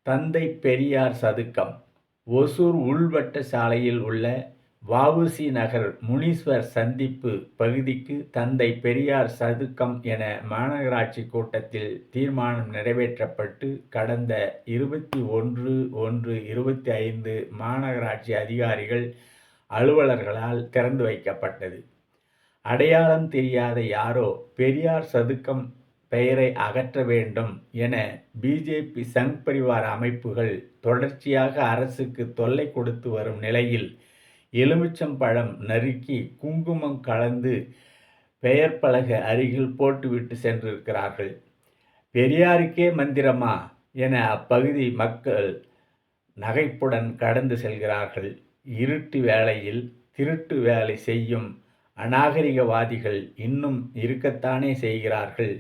தந்தை பெரியார் சதுக்கம் ஒசூர் உள்வட்ட சாலையில் உள்ள வ.உ.சி. நகர் முனீஸ்வர் சந்திப்பு பகுதிக்கு தந்தை பெரியார் சதுக்கம் என மாநகராட்சி கூட்டத்தில் தீர்மானம் நிறைவேற்றப்பட்டு கடந்த 21/1/25 மாநகராட்சி அதிகாரிகள் அலுவலர்களால் திறந்து வைக்கப்பட்டது. அடையாளம் தெரியாத யாரோ பெரியார் சதுக்கம் பெயரை அகற்ற வேண்டும் என பி.ஜே.பி. சங் பரிவார் அமைப்புகள் தொடர்ச்சியாக அரசுக்கு தொல்லை கொடுத்து வரும் நிலையில் எலுமிச்சம்பழம் நறுக்கி குங்குமம் கலந்து பெயர் பலகை அருகில் போட்டுவிட்டு சென்றிருக்கிறார்கள். பெரியாருக்கே மந்திரமா என அப்பகுதி மக்கள் நகைப்புடன் கடந்து செல்கிறார்கள். இருட்டு வேளையில் திருட்டு வேலை செய்யும் அநாகரிகவாதிகள் இன்னும் இருக்கத்தானே செய்கிறார்கள்.